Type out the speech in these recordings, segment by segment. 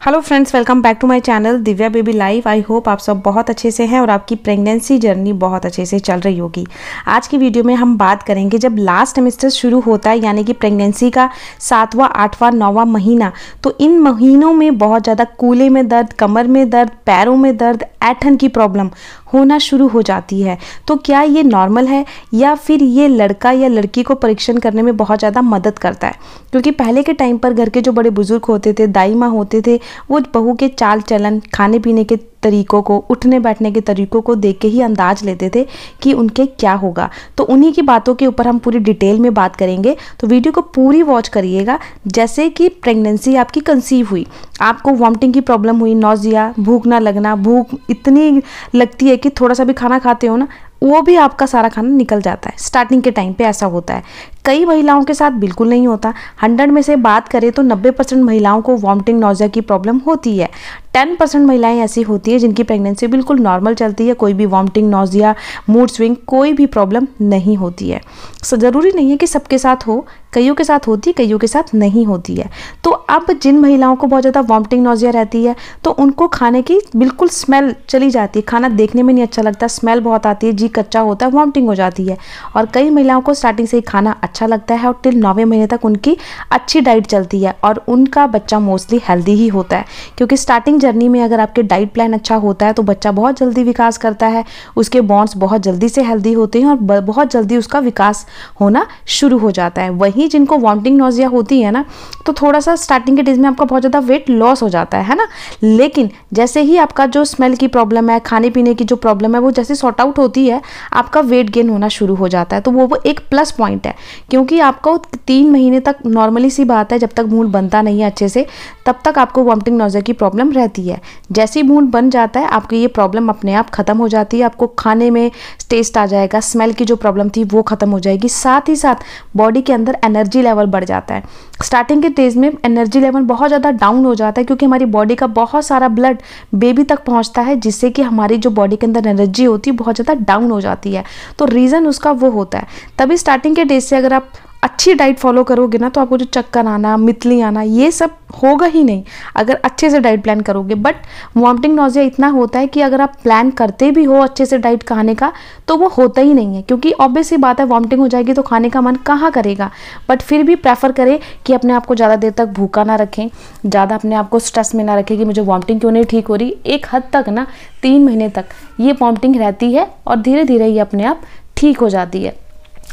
Hello friends, welcome back to my channel Divya baby life. I hope आप सब बहुत अच्छे से हैं और आपकी प्रेगनेंसी जर्नी बहुत अच्छे से चल रही होगी। आज की वीडियो में हम बात करेंगे जब लास्ट ट्राइमेस्टर शुरू होता है, यानी कि प्रेगनेंसी का 7वां, 8वां, 9वां महीना, तो इन महीनों में बहुत ज़्यादा कूल्हे में दर्द, कमर में दर्द, पैरों में दर्द, ऐंठन की प्रॉब्लम होना शुरू हो जाती है। तो क्या ये नॉर्मल है या फिर ये लड़का या लड़की को परीक्षण करने में बहुत ज़्यादा मदद करता है? क्योंकि पहले के टाइम पर घर के जो बड़े बुजुर्ग होते थे, दाई माँ होते थे, वो बहू के चाल चलन, खाने पीने के तरीकों को, उठने बैठने के तरीकों को देख के ही अंदाज लेते थे कि उनके क्या होगा। तो उन्हीं की बातों के ऊपर हम पूरी डिटेल में बात करेंगे, तो वीडियो को पूरी वॉच करिएगा। जैसे कि प्रेगनेंसी आपकी कंसीव हुई, आपको वॉमिटिंग की प्रॉब्लम हुई, नौजिया, भूख ना लगना, भूख इतनी लगती है कि थोड़ा सा भी खाना खाते हो ना, वो भी आपका सारा खाना निकल जाता है। स्टार्टिंग के टाइम पे ऐसा होता है। कई महिलाओं के साथ बिल्कुल नहीं होता। 100 में से बात करें तो 90% महिलाओं को वॉमिटिंग, नौजिया की प्रॉब्लम होती है। 10% महिलाएं ऐसी होती है जिनकी प्रेगनेंसी बिल्कुल नॉर्मल चलती है, कोई भी वॉमिटिंग, नौजिया, मूड स्विंग, कोई भी प्रॉब्लम नहीं होती है। ज़रूरी नहीं है कि सबके साथ हो, कईयों के साथ होती है, कईयों के साथ नहीं होती है। तो अब जिन महिलाओं को बहुत ज़्यादा वॉमिटिंग, नौजिया रहती है, तो उनको खाने की बिल्कुल स्मेल चली जाती है, खाना देखने में नहीं अच्छा लगता, स्मेल बहुत आती है, जी कच्चा होता है, वॉमिटिंग हो जाती है। और कई महिलाओं को स्टार्टिंग से ही खाना अच्छा लगता है और टिल 9वें महीने तक उनकी अच्छी डाइट चलती है और उनका बच्चा मोस्टली हेल्दी ही होता है। क्योंकि स्टार्टिंग जर्नी में अगर आपके डाइट प्लान अच्छा होता है तो बच्चा बहुत जल्दी विकास करता है, उसके बॉन्ड्स बहुत जल्दी से हेल्दी होते हैं और बहुत जल्दी उसका विकास होना शुरू हो जाता है। वहीं जिनको वॉमिटिंग, नौजिया होती है ना, तो थोड़ा सा स्टार्टिंग के डेज में आपका बहुत ज़्यादा वेट लॉस हो जाता है ना। लेकिन जैसे ही आपका जो स्मेल की प्रॉब्लम है, खाने पीने की जो प्रॉब्लम है, वो जैसे सॉर्ट आउट होती है, आपका वेट गेन होना शुरू हो जाता है। तो वो एक प्लस पॉइंट है, क्योंकि आपको 3 महीने तक नॉर्मली सी बात है, जब तक मूड बनता नहीं है अच्छे से, तब तक आपको वॉमिटिंग, नौजिया की प्रॉब्लम रहती है। जैसे ही मूड बन जाता है, आपकी ये प्रॉब्लम अपने आप खत्म हो जाती है। आपको खाने में टेस्ट आ जाएगा, स्मेल की जो प्रॉब्लम थी वो खत्म हो जाएगी। साथ ही साथ बॉडी के अंदर एनर्जी लेवल बढ़ जाता है। स्टार्टिंग के डेज में एनर्जी लेवल बहुत ज़्यादा डाउन हो जाता है, क्योंकि हमारी बॉडी का बहुत सारा ब्लड बेबी तक पहुंचता है, जिससे कि हमारी जो बॉडी के अंदर एनर्जी होती है बहुत ज़्यादा डाउन हो जाती है। तो रीज़न उसका वो होता है। तभी स्टार्टिंग के डेज से अगर आप अच्छी डाइट फॉलो करोगे ना, तो आपको जो चक्कर आना, मितली आना, ये सब होगा ही नहीं अगर अच्छे से डाइट प्लान करोगे। बट वॉमिटिंग, नौजिया इतना होता है कि अगर आप प्लान करते भी हो अच्छे से डाइट खाने का, तो वो होता ही नहीं है, क्योंकि ऑब्वियस सी बात है, वॉमिटिंग हो जाएगी तो खाने का मन कहाँ करेगा। बट फिर भी प्रेफर करें कि अपने आप को ज़्यादा देर तक भूखा ना रखें, ज़्यादा अपने आप को स्ट्रेस में ना रखें कि मुझे वॉमिटिंग क्यों नहीं ठीक हो रही। एक हद तक ना 3 महीने तक ये वॉमिटिंग रहती है और धीरे धीरे ये अपने आप ठीक हो जाती है।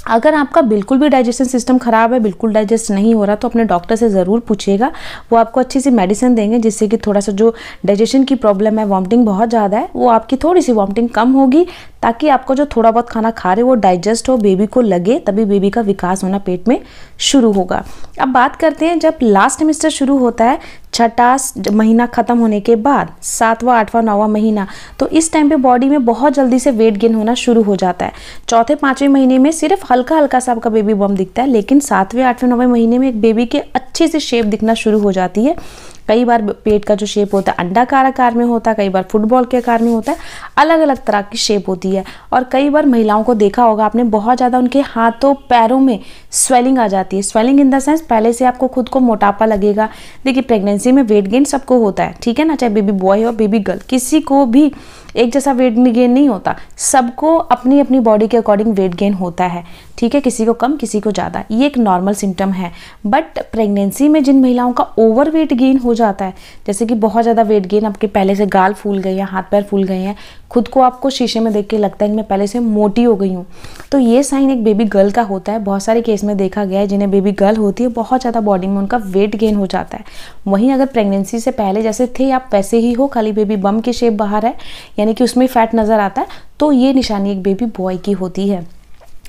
अगर आपका बिल्कुल भी डाइजेशन सिस्टम ख़राब है, बिल्कुल डाइजेस्ट नहीं हो रहा, तो अपने डॉक्टर से ज़रूर पूछिएगा। वो आपको अच्छी सी मेडिसिन देंगे, जिससे कि थोड़ा सा जो डाइजेशन की प्रॉब्लम है, वॉमिटिंग बहुत ज़्यादा है, वो आपकी थोड़ी सी वॉमिटिंग कम होगी, ताकि आपको जो थोड़ा बहुत खाना खा रहे वो डाइजेस्ट हो, बेबी को लगे, तभी बेबी का विकास होना पेट में शुरू होगा। अब बात करते हैं जब लास्ट ट्राइमेस्टर शुरू होता है, 6ठा महीना ख़त्म होने के बाद, 7वां, 8वां, 9वां महीना, तो इस टाइम पे बॉडी में बहुत जल्दी से वेट गेन होना शुरू हो जाता है। चौथे, 5वें महीने में सिर्फ हल्का हल्का सा आपका बेबी बम दिखता है, लेकिन 7वें, 8वें, 9वें महीने में एक बेबी के अच्छे से शेप दिखना शुरू हो जाती है। कई बार पेट का जो शेप होता है अंडाकार आकार में होता है, कई बार फुटबॉल के आकार में होता है, अलग अलग तरह की शेप होती है। और कई बार महिलाओं को देखा होगा आपने, बहुत ज़्यादा उनके हाथों पैरों में स्वेलिंग आ जाती है। स्वेलिंग इन द सेंस, पहले से आपको खुद को मोटापा लगेगा। देखिए, प्रेगनेंसी में वेट गेन सबको होता है, ठीक है ना, चाहे बेबी बॉय हो, बेबी गर्ल, किसी को भी एक जैसा वेट गेन नहीं होता। सबको अपनी अपनी बॉडी के अकॉर्डिंग वेट गेन होता है, ठीक है, किसी को कम, किसी को ज़्यादा, ये एक नॉर्मल सिम्टम है। बट प्रेगनेंसी में जिन महिलाओं का ओवर वेट गेन हो जाता है, जैसे कि बहुत ज़्यादा वेट गेन, आपके पहले से गाल फूल गए हैं, हाथ पैर फूल गए हैं, खुद को आपको शीशे में देख के लगता है कि मैं पहले से मोटी हो गई हूँ, तो ये साइन एक बेबी गर्ल का होता है। बहुत सारे केस में देखा गया है, जिन्हें बेबी गर्ल होती है, बहुत ज़्यादा बॉडी में उनका वेट गेन हो जाता है। वहीं अगर प्रेगनेंसी से पहले जैसे थे आप वैसे ही हो, खाली बेबी बम की शेप बाहर है, यानी कि उसमें फैट नज़र आता है, तो ये निशानी एक बेबी बॉय की होती है।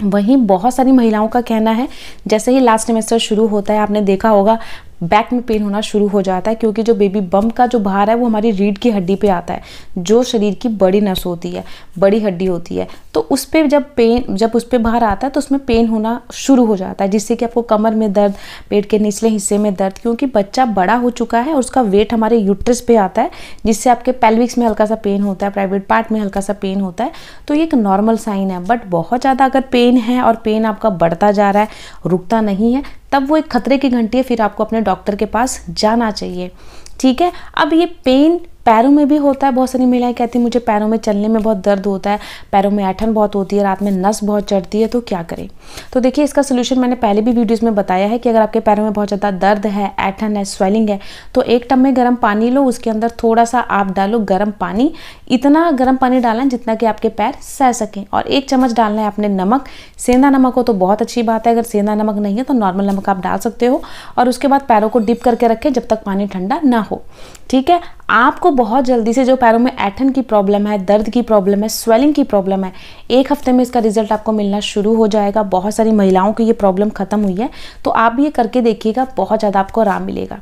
वहीं बहुत सारी महिलाओं का कहना है, जैसे ही लास्ट ट्राइमेस्टर शुरू होता है, आपने देखा होगा बैक में पेन होना शुरू हो जाता है, क्योंकि जो बेबी बम्प का जो भार है वो हमारी रीढ़ की हड्डी पे आता है, जो शरीर की बड़ी नस होती है, बड़ी हड्डी होती है। तो उस पर जब उस पर भार आता है तो उसमें पेन होना शुरू हो जाता है, जिससे कि आपको कमर में दर्द, पेट के निचले हिस्से में दर्द, क्योंकि बच्चा बड़ा हो चुका है और उसका वेट हमारे यूट्रस पे आता है, जिससे आपके पेल्विक्स में हल्का सा पेन होता है, प्राइवेट पार्ट में हल्का सा पेन होता है। तो ये एक नॉर्मल साइन है। बट बहुत ज़्यादा अगर पेन है और पेन आपका बढ़ता जा रहा है, रुकता नहीं है, तब वो एक खतरे की घंटी है, फिर आपको अपने डॉक्टर के पास जाना चाहिए। ठीक है। अब ये पेन पैरों में भी होता है, बहुत सारी महिलाएं कहती हैं मुझे पैरों में चलने में बहुत दर्द होता है, पैरों में ऐंठन बहुत होती है, रात में नस बहुत चढ़ती है, तो क्या करें। तो देखिए इसका सोल्यूशन मैंने पहले भी वीडियोस में बताया है कि अगर आपके पैरों में बहुत ज़्यादा दर्द है, ऐंठन है, स्वेलिंग है, तो एक टब में गर्म पानी लो, उसके अंदर थोड़ा सा आप डालो गर्म पानी, इतना गर्म पानी डालना है जितना कि आपके पैर सह सकें, और 1 चम्मच डालना है आपने नमक। सेंधा नमक हो तो बहुत अच्छी बात है, अगर सेंधा नमक नहीं है तो नॉर्मल नमक आप डाल सकते हो, और उसके बाद पैरों को डिप करके रखें जब तक पानी ठंडा ना हो। ठीक है। आपको बहुत जल्दी से जो पैरों में ऐंठन की प्रॉब्लम है, दर्द की प्रॉब्लम है, स्वेलिंग की प्रॉब्लम है, 1 हफ्ते में इसका रिजल्ट आपको मिलना शुरू हो जाएगा। बहुत सारी महिलाओं की ये प्रॉब्लम खत्म हुई है, तो आप भी ये करके देखिएगा, बहुत ज़्यादा आपको आराम मिलेगा।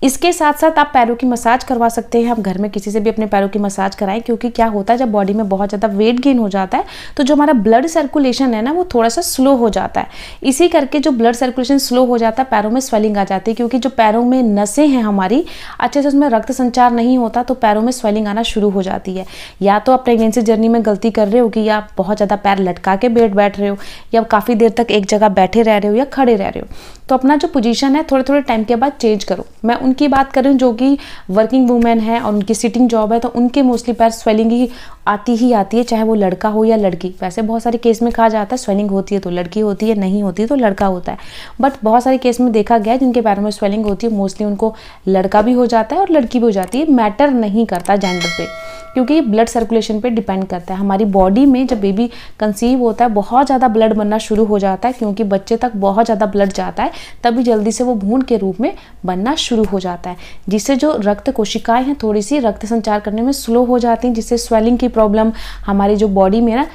इसके साथ साथ आप पैरों की मसाज करवा सकते हैं। आप घर में किसी से भी अपने पैरों की मसाज कराएं, क्योंकि क्या होता है जब बॉडी में बहुत ज़्यादा वेट गेन हो जाता है तो जो हमारा ब्लड सर्कुलेशन है ना वो थोड़ा सा स्लो हो जाता है। इसी करके जो ब्लड सर्कुलेशन स्लो हो जाता है पैरों में स्वेलिंग आ जाती है, क्योंकि जो पैरों में नसें हैं हमारी अच्छे से उसमें रक्त संचार नहीं होता, तो पैरों में स्वेलिंग आना शुरू हो जाती है। या तो आप प्रेगनेंसी जर्नी में गलती कर रहे हो कि आप बहुत ज़्यादा पैर लटका के बैठ रहे हो, या काफ़ी देर तक एक जगह बैठे रह रहे हो या खड़े रह रहे हो, तो अपना जो पोजीशन है थोड़े थोड़े टाइम के बाद चेंज करो। मैं उनकी बात कर रही हूँ जो कि वर्किंग वूमेन है और उनकी सिटिंग जॉब है, तो उनके मोस्टली पैर स्वेलिंग ही आती है, चाहे वो लड़का हो या लड़की। वैसे बहुत सारे केस में कहा जाता है स्वेलिंग होती है तो लड़की होती है, नहीं होती तो लड़का होता है, बट बहुत सारे केस में देखा गया है जिनके पैरों में स्वेलिंग होती है मोस्टली उनको लड़का भी हो जाता है और लड़की भी हो जाती है। मैटर नहीं करता जेंडर पे, क्योंकि ये ब्लड सर्कुलेशन पे डिपेंड करता है। हमारी बॉडी में जब बेबी कंसीव होता है बहुत ज़्यादा ब्लड बनना शुरू हो जाता है, क्योंकि बच्चे तक बहुत ज़्यादा ब्लड जाता है, तभी जल्दी से वो भ्रूण के रूप में बनना शुरू हो जाता है, जिससे जो रक्त कोशिकाएं हैं थोड़ी सी रक्त संचार करने में स्लो हो जाती हैं, जिससे स्वेलिंग की प्रॉब्लम हमारी जो बॉडी में ना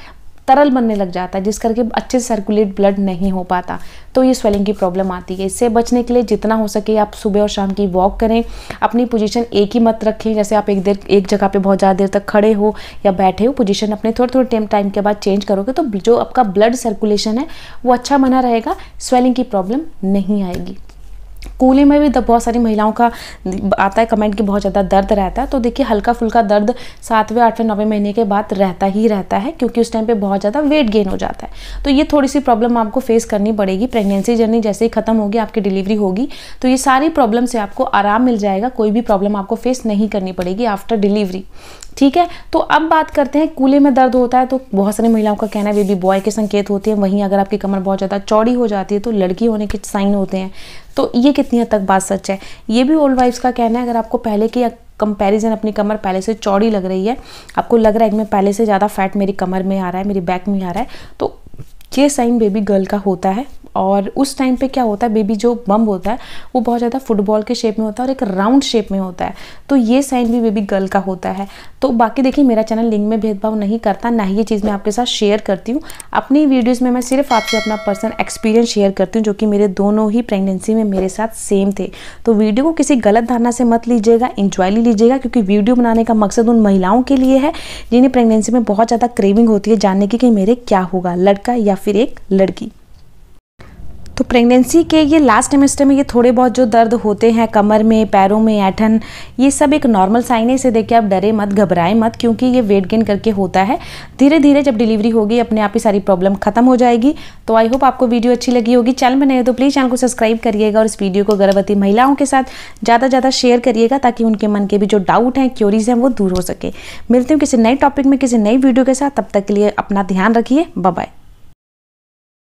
तरल बनने लग जाता है, जिस करके अच्छे से सर्कुलेट ब्लड नहीं हो पाता, तो ये स्वेलिंग की प्रॉब्लम आती है। इससे बचने के लिए जितना हो सके आप सुबह और शाम की वॉक करें, अपनी पोजीशन एक ही मत रखें। जैसे आप एक जगह पे बहुत ज़्यादा देर तक खड़े हो या बैठे हो, पोजीशन अपने थोड़े टाइम के बाद चेंज करोगे तो जो आपका ब्लड सर्कुलेशन है वो अच्छा बना रहेगा, स्वेलिंग की प्रॉब्लम नहीं आएगी। कूल्हे में भी बहुत सारी महिलाओं का आता है कमेंट कि बहुत ज़्यादा दर्द रहता है, तो देखिए हल्का फुल्का दर्द 7वें 8वें 9वें महीने के बाद रहता ही रहता है, क्योंकि उस टाइम पे बहुत ज़्यादा वेट गेन हो जाता है। तो ये थोड़ी सी प्रॉब्लम आपको फेस करनी पड़ेगी। प्रेगनेंसी जर्नी जैसे ही खत्म होगी, आपकी डिलीवरी होगी, तो ये सारी प्रॉब्लम से आपको आराम मिल जाएगा, कोई भी प्रॉब्लम आपको फेस नहीं करनी पड़ेगी आफ्टर डिलीवरी। ठीक है। तो अब बात करते हैं कूल्हे में दर्द होता है तो बहुत सारी महिलाओं का कहना है बेबी बॉय के संकेत होते हैं, वहीं अगर आपकी कमर बहुत ज़्यादा चौड़ी हो जाती है तो लड़की होने के साइन होते हैं। तो ये कितनी हद तक बात सच है, ये भी ओल्ड वाइफ्स का कहना है। अगर आपको पहले की कंपैरिजन अपनी कमर पहले से चौड़ी लग रही है, आपको लग रहा है कि मैं पहले से ज़्यादा फैट मेरी कमर में आ रहा है, मेरी बैक में आ रहा है, तो ये साइन बेबी गर्ल का होता है। और उस टाइम पे क्या होता है, बेबी जो बम्ब होता है वो बहुत ज़्यादा फुटबॉल के शेप में होता है और एक राउंड शेप में होता है, तो ये साइन भी बेबी गर्ल का होता है। तो बाकी देखिए मेरा चैनल लिंग में भेदभाव नहीं करता, ना ही ये चीज़ मैं आपके साथ शेयर करती हूँ। अपनी वीडियोज़ में मैं सिर्फ आपसे अपना पर्सनल एक्सपीरियंस शेयर करती हूँ, जो कि मेरे दोनों ही प्रेगनेंसी में मेरे साथ सेम थे। तो वीडियो को किसी गलत धारणा से मत लीजिएगा, इंजॉयली लीजिएगा, क्योंकि वीडियो बनाने का मकसद उन महिलाओं के लिए है जिन्हें प्रेगनेंसी में बहुत ज़्यादा क्रेविंग होती है जानने की कि मेरे क्या होगा, लड़का या फिर एक लड़की। तो प्रेगनेंसी के ये लास्ट ट्राइमेस्टर में ये थोड़े बहुत जो दर्द होते हैं कमर में, पैरों में, ऐंठन, ये सब एक नॉर्मल साइन है। इसे देख के आप डरे मत, घबराएं मत, क्योंकि ये वेट गेन करके होता है। धीरे धीरे जब डिलीवरी होगी अपने आप ही सारी प्रॉब्लम खत्म हो जाएगी। तो आई होप आपको वीडियो अच्छी लगी होगी। चैनल में नए हो तो प्लीज़ चैनल को सब्सक्राइब करिएगा और इस वीडियो को गर्भवती महिलाओं के साथ ज़्यादा शेयर करिएगा, ताकि उनके मन के भी जो डाउट हैं, क्यूरीज हैं, वो दूर हो सके। मिलते हैं किसी नए टॉपिक में, किसी नई वीडियो के साथ। तब तक के लिए अपना ध्यान रखिए। Bye bye.